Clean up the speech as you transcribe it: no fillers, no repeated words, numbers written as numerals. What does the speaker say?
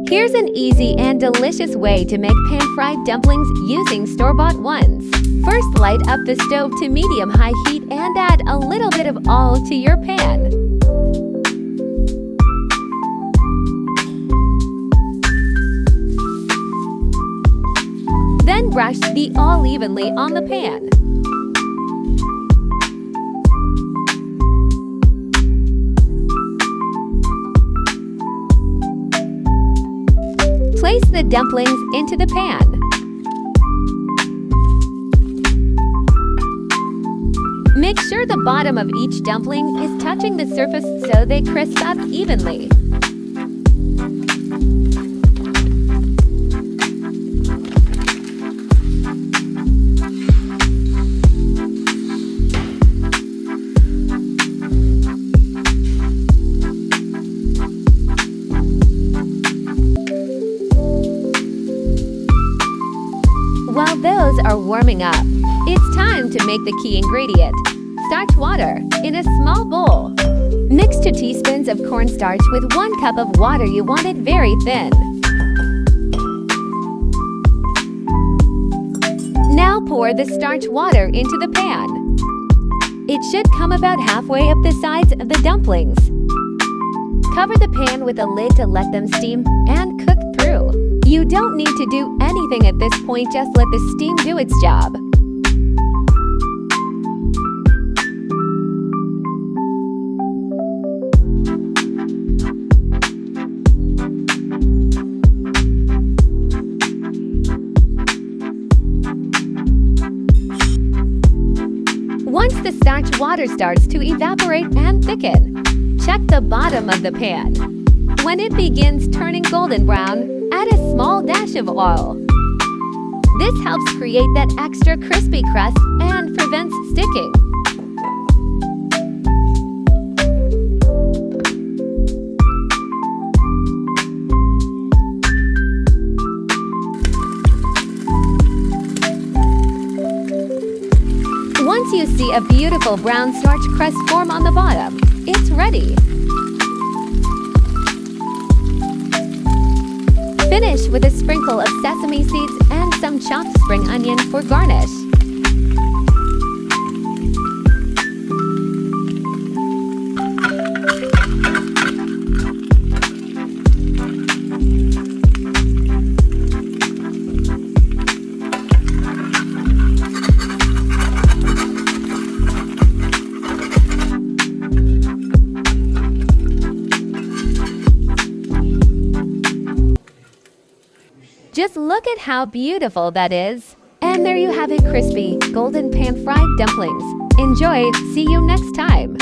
Here's an easy and delicious way to make pan-fried dumplings using store-bought ones. First, light up the stove to medium-high heat and add a little bit of oil to your pan. Then brush the oil evenly on the pan. Place the dumplings into the pan. Make sure the bottom of each dumpling is touching the surface so they crisp up evenly. While those are warming up, it's time to make the key ingredient, starch water, in a small bowl. Mix 2 teaspoons of cornstarch with 1 cup of water. You want it very thin. Now pour the starch water into the pan. It should come about halfway up the sides of the dumplings. Cover the pan with a lid to let them steam and cook through. You don't need to do anything at this point, just let the steam do its job. Once the starch water starts to evaporate and thicken, check the bottom of the pan. When it begins turning golden brown, add a small dash of oil. This helps create that extra crispy crust and prevents sticking. Once you see a beautiful brown starch crust form on the bottom, it's ready. Finish with a sprinkle of sesame seeds and some chopped spring onion for garnish. Just look at how beautiful that is. And there you have it, crispy, golden pan-fried dumplings. Enjoy! See you next time!